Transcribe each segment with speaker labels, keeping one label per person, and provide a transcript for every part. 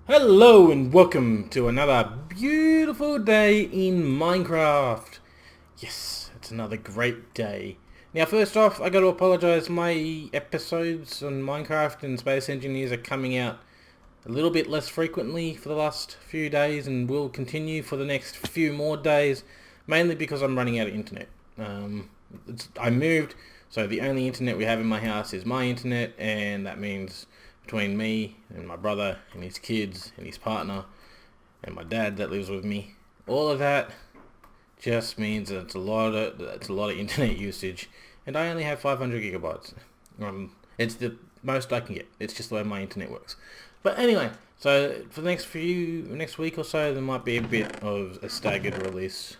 Speaker 1: Hello and welcome to another beautiful day in Minecraft. Yes, it's another great day. Now first off, I got to apologise, my episodes on Minecraft and Space Engineers are coming out a little bit less frequently for the last few days and will continue for the next few more days, mainly because I'm running out of internet. I moved, so the only internet we have in my house is my internet, and that means between me and my brother and his kids and his partner and my dad that lives with me, all of that just means that it's a lot of internet usage, and I only have 500 gigabytes. It's the most I can get. It's just the way my internet works. But anyway, so for the next week or so, there might be a bit of a staggered release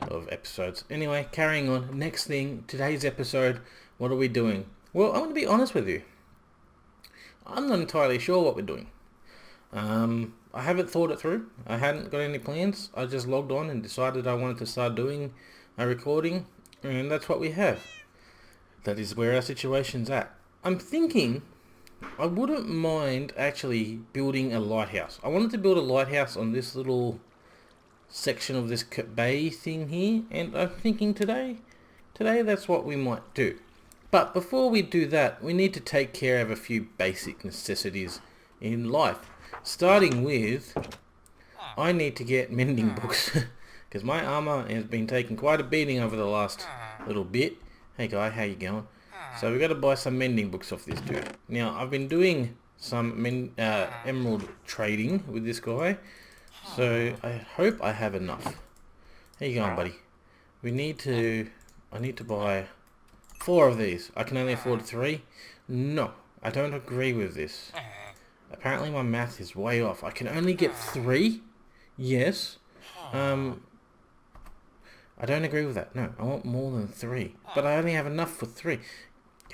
Speaker 1: of episodes. Anyway, carrying on. Next thing, today's episode. What are we doing? Well, I'm going to be honest with you. I'm not entirely sure what we're doing. I haven't thought it through. I hadn't got any plans. I just logged on and decided I wanted to start doing a recording, and that's what we have. That is where our situation's at. I'm thinking I wouldn't mind actually building a lighthouse. I wanted to build a lighthouse on this little section of this bay thing here, and I'm thinking today that's what we might do. But before we do that, we need to take care of a few basic necessities in life. Starting with, I need to get mending books, because my armor has been taking quite a beating over the last little bit. Hey guy, how you going? So we got to buy some mending books off this dude. Now, I've been doing some emerald trading with this guy, so I hope I have enough. How you going, buddy? I need to buy 4 of these. I can only afford 3. No, I don't agree with this. Apparently my math is way off. I can only get 3? Yes. I don't agree with that. No, I want more than 3. But I only have enough for 3.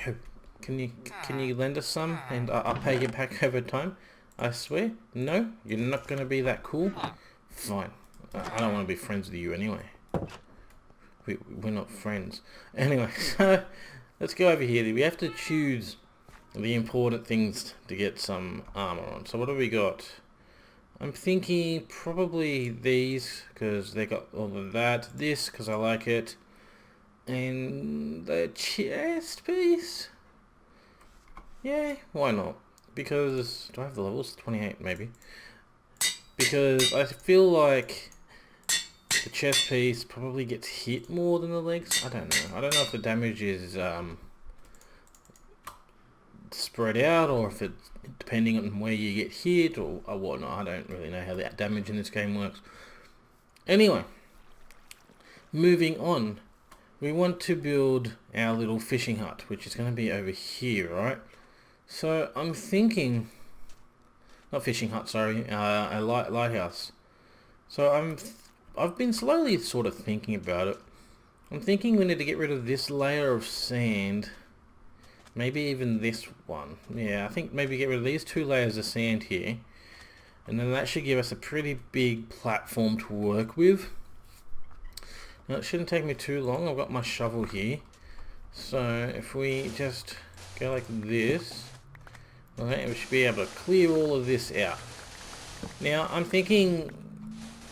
Speaker 1: Yo, can you lend us some and I'll pay you back over time? I swear? No? You're not going to be that cool? Fine. I don't want to be friends with you anyway. We're not friends. Anyway, so let's go over here. We have to choose the important things to get some armor on. So what have we got? I'm thinking probably these, because they got all of that. This, because I like it. And the chest piece? Yeah, why not? Because, do I have the levels? 28 maybe. Because I feel like the chest piece probably gets hit more than the legs. I don't know. I don't know if the damage is spread out, or if it's depending on where you get hit or whatnot. I don't really know how the damage in this game works. Anyway, moving on. We want to build our little fishing hut, which is going to be over here, right? So I'm thinking, not fishing hut, sorry, a lighthouse. So I've been slowly sort of thinking about it. I'm thinking we need to get rid of this layer of sand. Maybe even this one. Yeah, I think maybe get rid of these 2 layers of sand here. And then that should give us a pretty big platform to work with. Now it shouldn't take me too long. I've got my shovel here. So if we just go like this, okay, we should be able to clear all of this out. Now I'm thinking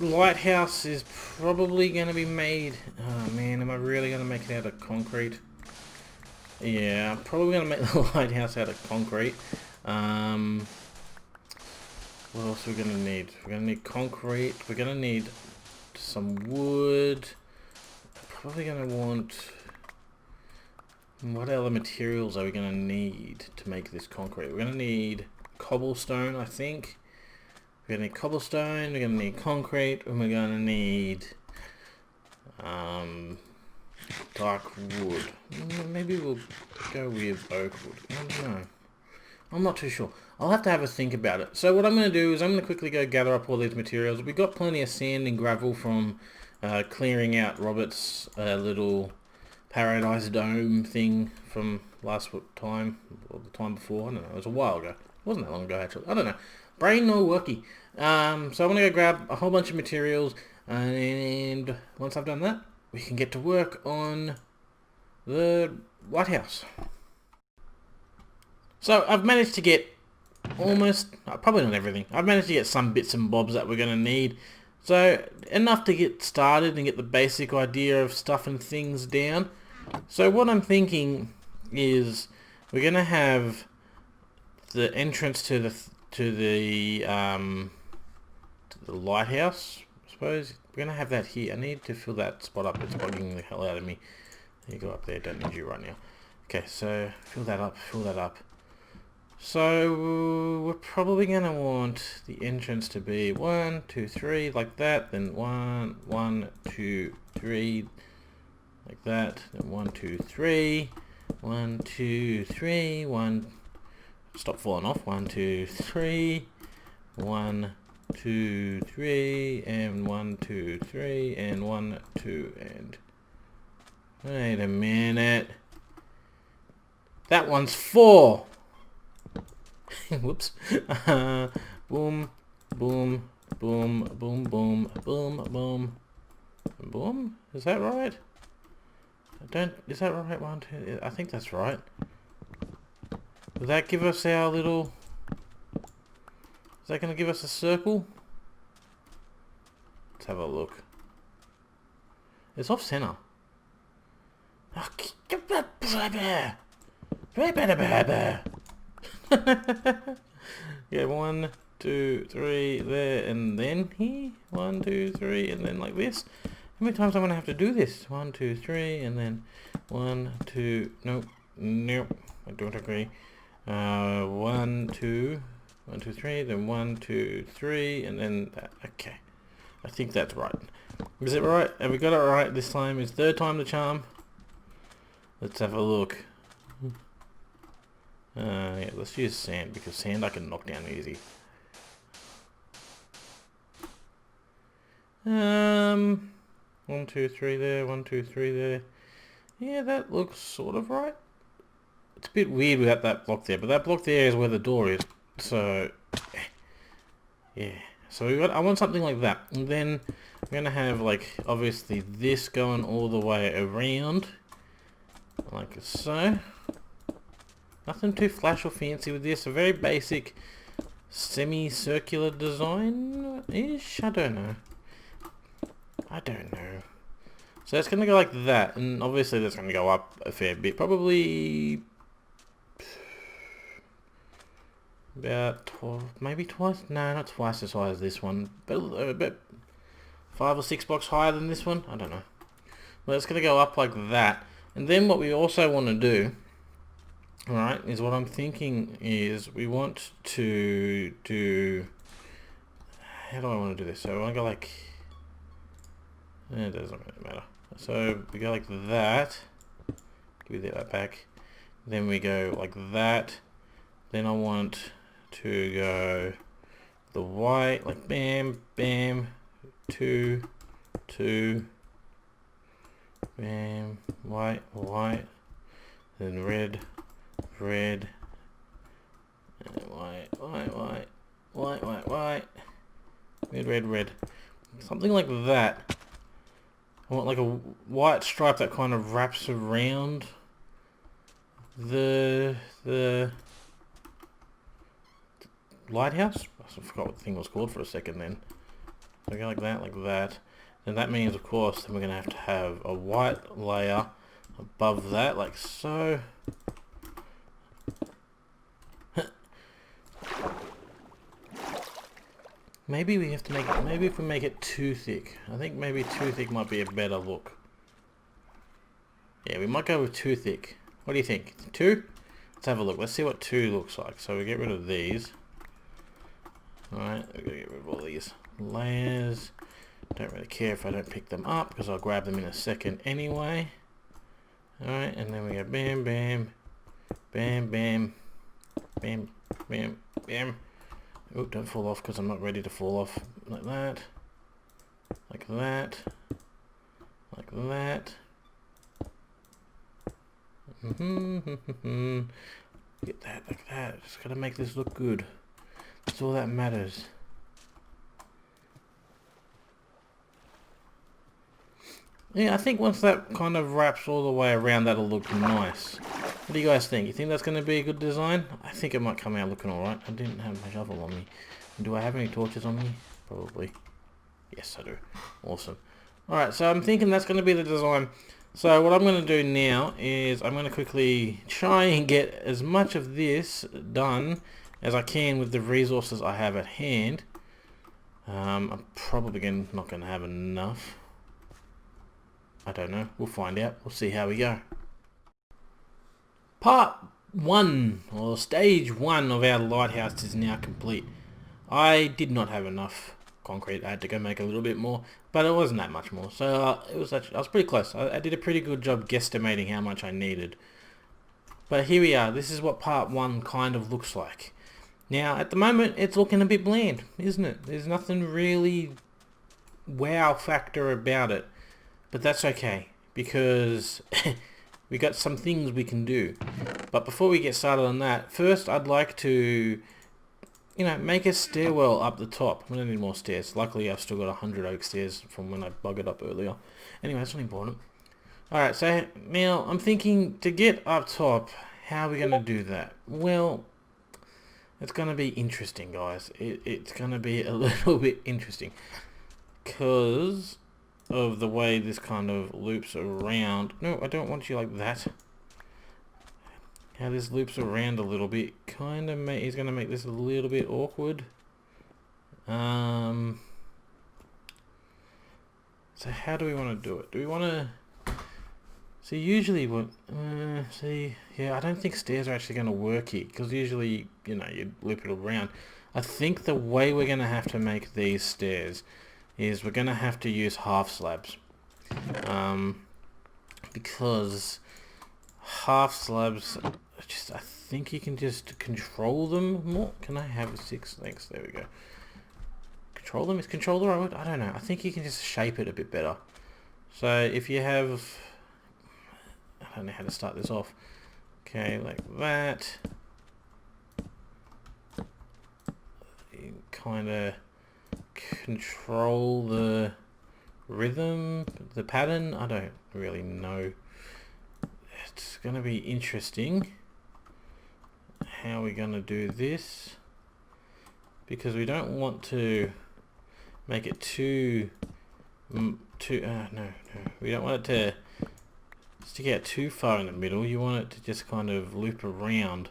Speaker 1: lighthouse is probably going to be made... Oh man, am I really going to make it out of concrete? Yeah, I'm probably going to make the lighthouse out of concrete. What else are we going to need? We're going to need concrete. We're going to need some wood. Probably going to want... What other materials are we going to need to make this concrete? We're going to need cobblestone, I think. We're going to need cobblestone, we're going to need concrete, and we're going to need dark wood. Maybe we'll go with oak wood. I don't know. I'm not too sure. I'll have to have a think about it. So what I'm going to do is I'm going to quickly go gather up all these materials. We've got plenty of sand and gravel from clearing out Robert's little paradise dome thing from last time, or the time before. I don't know. It was a while ago. It wasn't that long ago, actually. I don't know. Brain no worky. So I'm going to go grab a whole bunch of materials, and once I've done that, we can get to work on the lighthouse. So I've managed to get almost, probably not everything. I've managed to get some bits and bobs that we're going to need. So enough to get started and get the basic idea of stuff and things down. So what I'm thinking is we're going to have the entrance to the lighthouse, I suppose. We're going to have that here. I need to fill that spot up. It's bugging the hell out of me. You go up there. Don't need you right now. Okay, so fill that up. Fill that up. So we're probably going to want the entrance to be 1, 2, 3 like that, then 1, 1, 2, 3 like that, then 1, 2, 3, 1, 2, 3, 1, stop falling off, 1, 2, 3, 1, 2, 3, and 1, 2, 3, and 1, 2, and wait a minute, that one's 4. Whoops. Boom, boom, boom, boom, boom, boom, boom, boom. Is that right? Is that right? 1, 2. I think that's right. Will that give us our little? Is that going to give us a circle? Let's have a look. It's off center. Yeah, 1, 2, 3 there, and then here. 1, 2, 3, and then like this. How many times am I gonna have to do this? 1, 2, 3, and then 1, 2. Nope, nope. I don't agree. 1, 2, 1, 2, 3, then 1, 2, 3, and then that. Okay, I think that's right. Is it right? Have we got it right this time? Is third time the charm? Let's have a look. Yeah, let's use sand, because sand I can knock down easy. 1, 2, 3 there, 1, 2, 3 there. Yeah, that looks sort of right. It's a bit weird without that block there, but that block there is where the door is. So, yeah. So I want something like that. And then I'm going to have, like, obviously this going all the way around. Like so. Nothing too flash or fancy with this. A very basic semi-circular design-ish? I don't know. So it's going to go like that. And obviously that's going to go up a fair bit. Probably about maybe twice? No, not twice as high as this one. But about 5 or 6 blocks higher than this one. I don't know. But it's going to go up like that. And then what we also want to do, right, is what I'm thinking is we want to do, how do I want to do this? So I want to go like, it doesn't really matter. So we go like that, give that back, then we go like that, then I want to go the white, like bam, bam, 2, 2, bam, white, white, then red, red, and white, white, white, white, white, white, red, red, red. Something like that. I want like a white stripe that kind of wraps around the lighthouse. I forgot what the thing was called for a second then. So go like that. And that means, of course, then we're going to have a white layer above that, like so. Maybe we have to make it, maybe if we make it too thick. I think maybe too thick might be a better look. Yeah, we might go with too thick. What do you think? 2? Let's have a look. Let's see what 2 looks like. So we get rid of these. Alright, we're going to get rid of all these layers. Don't really care if I don't pick them up, because I'll grab them in a second anyway. Alright, and then we go bam, bam, bam, bam, bam, bam, bam. Oh, don't fall off, because I'm not ready to fall off. Like that. Like that. Like that. Get that, like that. Just gotta make this look good. That's all that matters. Yeah, I think once that kind of wraps all the way around, that'll look nice. What do you guys think? You think that's going to be a good design? I think it might come out looking alright. I didn't have my shovel on me. Do I have any torches on me? Probably. Yes, I do. Awesome. Alright, so I'm thinking that's going to be the design. So what I'm going to do now is I'm going to quickly try and get as much of this done as I can with the resources I have at hand. I'm probably not going to have enough. I don't know. We'll find out. We'll see how we go. Part 1, or stage 1 of our lighthouse is now complete. I did not have enough concrete. I had to go make a little bit more, but it wasn't that much more. So I was pretty close. I did a pretty good job guesstimating how much I needed. But here we are. This is what part 1 kind of looks like. Now, at the moment, it's looking a bit bland, isn't it? There's nothing really wow factor about it. But that's okay, because we got some things we can do. But before we get started on that, first I'd like to, make a stairwell up the top. We don't need more stairs. Luckily, I've still got 100 oak stairs from when I buggered up earlier. Anyway, that's not important. Alright, so now I'm thinking to get up top, how are we going to do that? Well, it's going to be interesting, guys. It's going to be a little bit interesting. Because of the way this kind of loops around. No, I don't want you like that. How this loops around a little bit kind of is going to make this a little bit awkward. So how do we want to do it? Do we want to see? Usually what yeah, I don't think stairs are actually going to work here, because usually you loop it around. I think the way we're going to have to make these stairs is we're going to have to use half slabs, because half slabs, I think you can just control them more. Can I have 6 legs? There we go. Control them? Is control the right word? I don't know. I think you can just shape it a bit better. So if you have, I don't know how to start this off. Okay, like that. You kind of control the rhythm, the pattern. I don't really know. It's going to be interesting how we're going to do this, because we don't want to make it too no, we don't want it to stick out too far in the middle. You want it to just kind of loop around,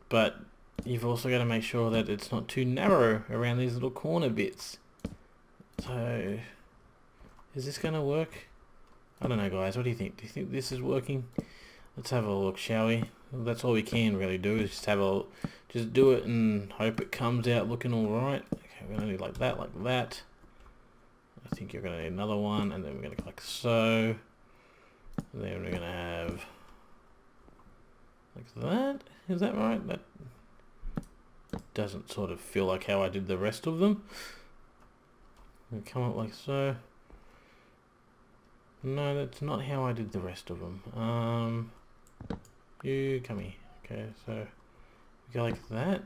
Speaker 1: but you've also got to make sure that it's not too narrow around these little corner bits. So is this going to work? I don't know, guys. What do you think? Do you think this is working? Let's have a look, shall we? Well, that's all we can really do, is just do it and hope it comes out looking all right. Okay, we're gonna do like that, like that. I think you're gonna need another one, and then we're gonna go like so. And then we're gonna have like that. Is that right? That doesn't sort of feel like how I did the rest of them. We come up like so. No, that's not how I did the rest of them. You come here. Okay, so we go like that.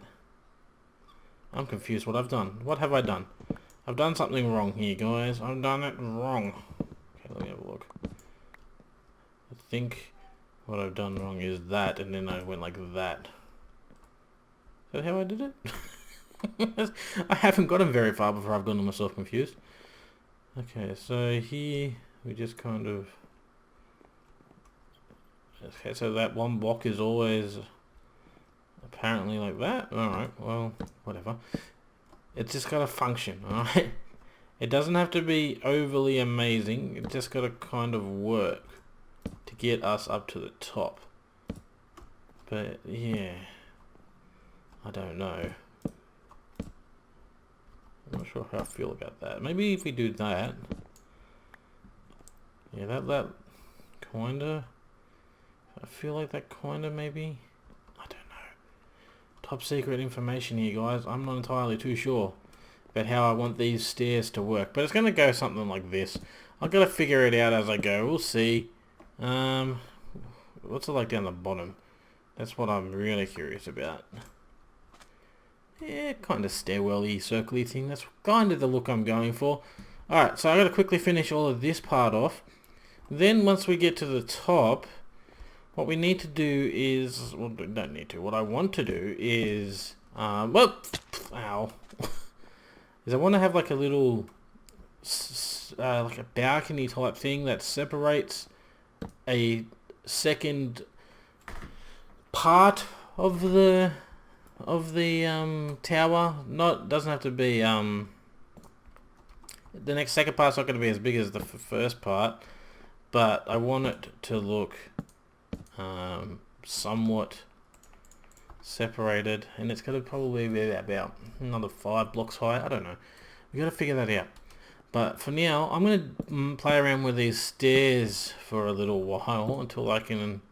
Speaker 1: I'm confused what I've done. What have I done? I've done something wrong here, guys. I've done it wrong. Okay, let me have a look. I think what I've done wrong is that, and then I went like that. Is that how I did it? I haven't gotten very far before I've gotten myself confused. Okay, so here we just kind of... Okay, so that one block is always apparently like that. Alright, well, whatever. It's just got to function, alright? It doesn't have to be overly amazing. It just got to kind of work to get us up to the top. But, yeah. I don't know. I'm not sure how I feel about that. Maybe if we do that. Yeah, that kinda... I feel like that kinda maybe... I don't know. Top secret information here, guys. I'm not entirely too sure about how I want these stairs to work. But it's gonna go something like this. I've got to figure it out as I go. We'll see. What's it like down the bottom? That's what I'm really curious about. Yeah, kind of stairwell-y, circle-y thing. That's kind of the look I'm going for. Alright, so I've got to quickly finish all of this part off. Then once we get to the top, what we need to do is, well, we don't need to. What I want to do is, well, ow, is I want to have like a little, like a balcony type thing that separates a second part of the tower. Doesn't have to be the second part's not going to be as big as the first part, but I want it to look somewhat separated, and it's going to probably be about another 5 blocks high. I don't know. We got to figure that out. But for now, I'm going to play around with these stairs for a little while until I can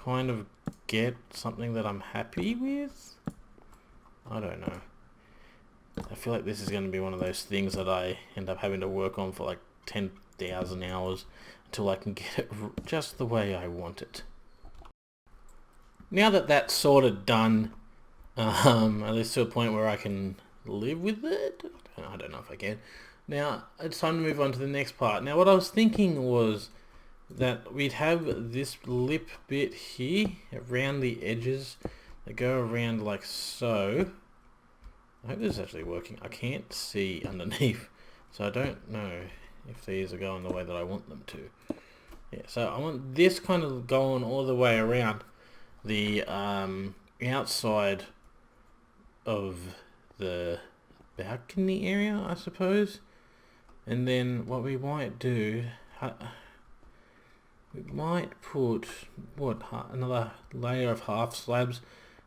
Speaker 1: kind of get something that I'm happy with. I don't know. I feel like this is going to be one of those things that I end up having to work on for like 10,000 hours until I can get it just the way I want it. Now that that's sort of done, at least to a point where I can live with it, I don't know if I can. Now it's time to move on to the next part. Now what I was thinking was that we'd have this lip bit here around the edges that go around like so. I hope this is actually working. I can't see underneath, so I don't know if these are going the way that I want them to. Yeah, so I want this kind of going all the way around the outside of the balcony area, I suppose. And then what we might do, we might put another layer of half slabs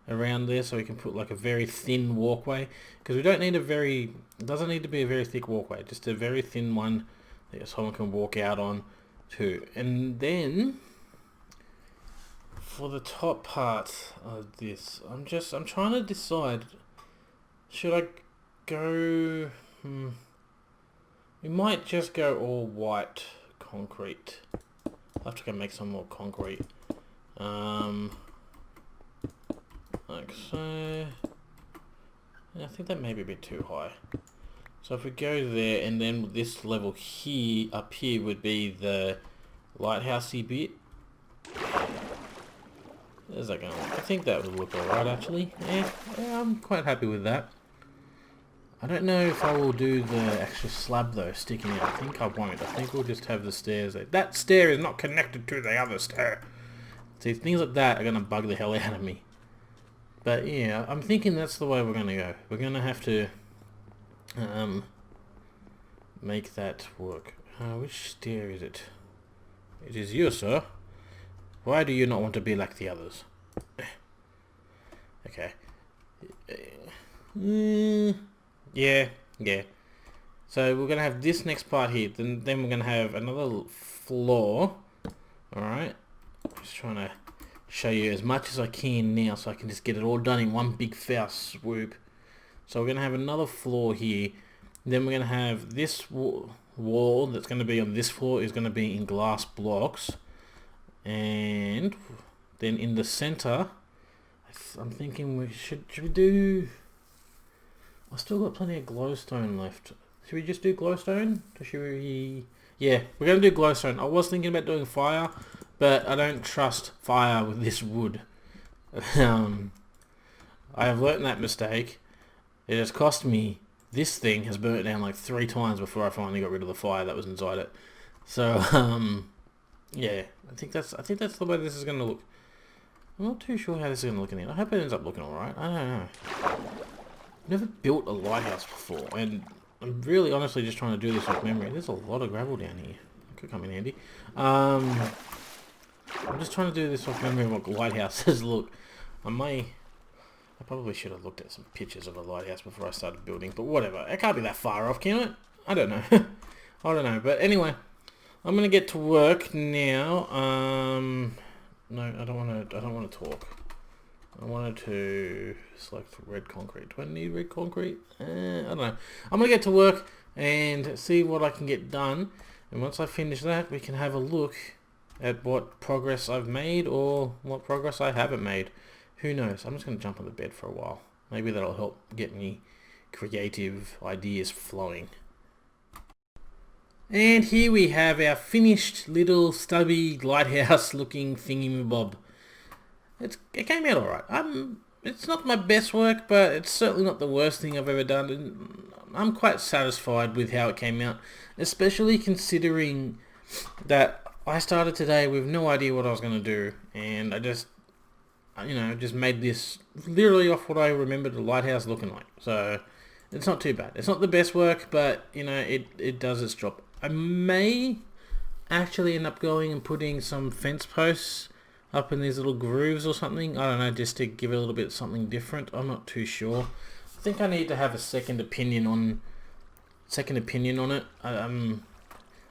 Speaker 1: around there, so we can put like a very thin walkway, because we don't need it doesn't need to be a very thick walkway, just a very thin one that someone can walk out on too. And then for the top part of this, I'm trying to decide, should I go, we might just go all white concrete. I'll have to go make some more concrete. Like so. I think that may be a bit too high. So if we go there, and then this level here, up here, would be the lighthousey bit. How's that going to look? I think that would look alright actually. Yeah, I'm quite happy with that. I don't know if I will do the extra slab though, sticking out. I think I won't. I think we'll just have the stairs there. That stair is not connected to the other stair. See, things like that are going to bug the hell out of me. But yeah, I'm thinking that's the way we're going to go. We're going to have to make that work. Which stair is it? It is you, sir. Why do you not want to be like the others? Okay. Yeah. So we're going to have this next part here. Then we're going to have another floor. Alright. Just trying to show you as much as I can now, so I can just get it all done in one big fast swoop. So we're going to have another floor here. Then we're going to have this wall that's going to be on this floor is going to be in glass blocks. And then in the center, I'm thinking should we do... I've still got plenty of glowstone left. Should we just do glowstone? Or should we... Yeah, we're going to do glowstone. I was thinking about doing fire, but I don't trust fire with this wood. I have learnt that mistake. It has cost me... This thing has burnt down like 3 times before I finally got rid of the fire that was inside it. So, yeah, I think that's the way this is going to look. I'm not too sure how this is going to look in the end. I hope it ends up looking alright. I don't know. I've never built a lighthouse before, and I'm really honestly just trying to do this off memory. There's a lot of gravel down here. That could come in handy. I'm just trying to do this off memory of what lighthouses look. I probably should have looked at some pictures of a lighthouse before I started building, but whatever. It can't be that far off, can it? I don't know. I don't know. But anyway, I'm gonna get to work now. No, I don't want to talk. I wanted to select red concrete. Do I need red concrete? I don't know. I'm gonna get to work and see what I can get done. And once I finish that, we can have a look at what progress I've made or what progress I haven't made. Who knows? I'm just going to jump on the bed for a while. Maybe that'll help get me creative ideas flowing. And here we have our finished little stubby lighthouse looking thingy-bob. it came out alright. It's not my best work, but it's certainly not the worst thing I've ever done. And I'm quite satisfied with how it came out, especially considering that I started today with no idea what I was going to do, and I just made this literally off what I remember the lighthouse looking like. So it's not too bad. It's not the best work, but it does its job. I may actually end up going and putting some fence posts up in these little grooves or something. I don't know, just to give it a little bit something different. I'm not too sure. I think I need to have a second opinion on it. I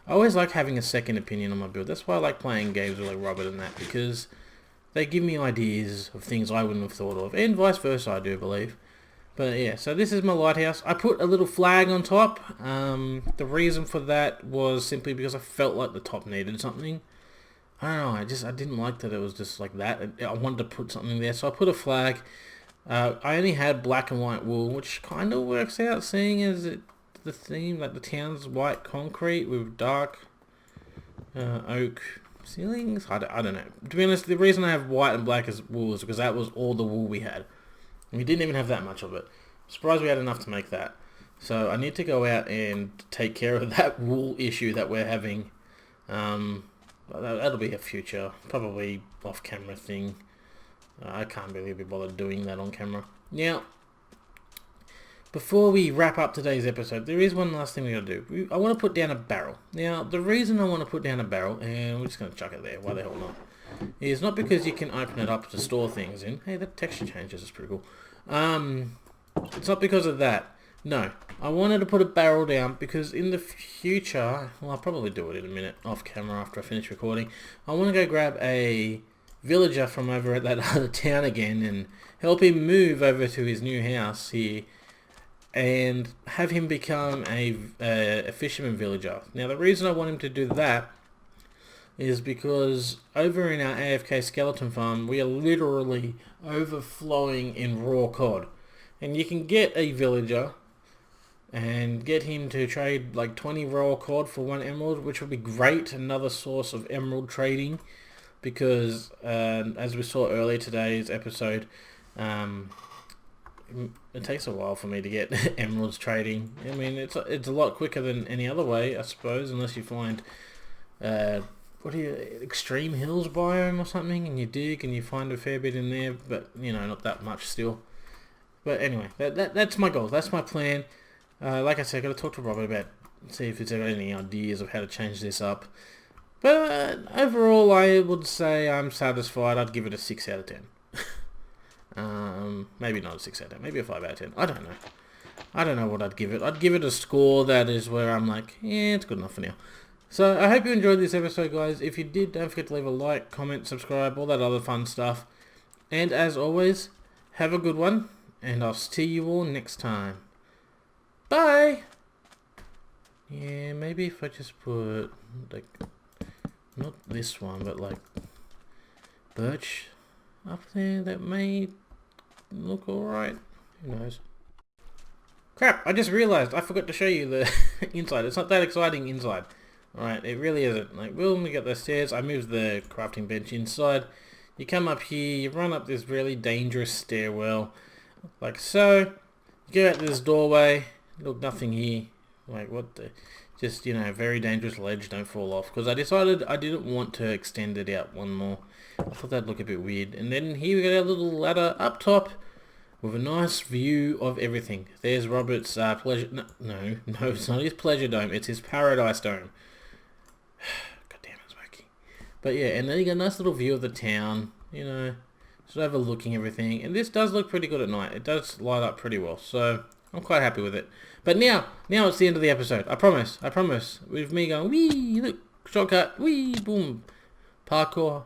Speaker 1: always like having a second opinion on my build. That's why I like playing games with like Robert and that, because they give me ideas of things I wouldn't have thought of, and vice versa, I do believe. But yeah, so this is my lighthouse. I put a little flag on top. The reason for that was simply because I felt like the top needed something. I don't know, I didn't like that it was just like that. I wanted to put something there, so I put a flag. I only had black and white wool, which kind of works out, seeing as the theme, like the town's white concrete with dark oak ceilings. I don't know. To be honest, the reason I have white and black as wool is because that was all the wool we had. And we didn't even have that much of it. I'm surprised we had enough to make that. So I need to go out and take care of that wool issue that we're having. That'll be a future, probably off-camera thing. I can't really be bothered doing that on camera. Now, before we wrap up today's episode, there is one last thing we gotta do. I want to put down a barrel. Now, the reason I want to put down a barrel, and we're just going to chuck it there, why the hell not, is not because you can open it up to store things in. Hey, that texture changes, it's pretty cool. It's not because of that. No, I wanted to put a barrel down because in the future, well, I'll probably do it in a minute off camera after I finish recording. I want to go grab a villager from over at that other town again and help him move over to his new house here and have him become a fisherman villager. Now, the reason I want him to do that is because over in our AFK skeleton farm, we are literally overflowing in raw cod. And you can get a villager and get him to trade like 20 raw cod for 1 emerald, which would be great, another source of emerald trading, because as we saw earlier today's episode, it takes a while for me to get emeralds trading. I mean, it's a lot quicker than any other way, I suppose, unless you find extreme hills biome or something, and you dig and you find a fair bit in there, but not that much still. But anyway, that's my goal. That's my plan. Like I said, I got to talk to Robert about, see if he's got any ideas of how to change this up. But overall, I would say I'm satisfied. I'd give it a 6 out of 10. Maybe not a 6 out of 10. Maybe a 5 out of 10. I don't know. I don't know what I'd give it. I'd give it a score that is where I'm like, yeah, it's good enough for now. So I hope you enjoyed this episode, guys. If you did, don't forget to leave a like, comment, subscribe, all that other fun stuff. And as always, have a good one. And I'll see you all next time. Bye! Yeah, maybe if I just put, like, not this one, but like, birch up there, that may look alright. Who knows? Crap, I just realised I forgot to show you the inside. It's not that exciting inside. Alright, it really isn't. Like, when we get the stairs, I moved the crafting bench inside. You come up here, you run up this really dangerous stairwell, like so. You go out this doorway. Look, nothing here. Like, what the... Just, very dangerous ledge, don't fall off. Because I decided I didn't want to extend it out one more. I thought that'd look a bit weird. And then here we got our little ladder up top with a nice view of everything. There's Robert's pleasure... No, it's not his pleasure dome. It's his paradise dome. God damn, it's wacky. But yeah, and then you got a nice little view of the town. Just overlooking everything. And this does look pretty good at night. It does light up pretty well. So... I'm quite happy with it. But now it's the end of the episode. I promise. With me going, wee, look, shortcut, wee, boom, parkour.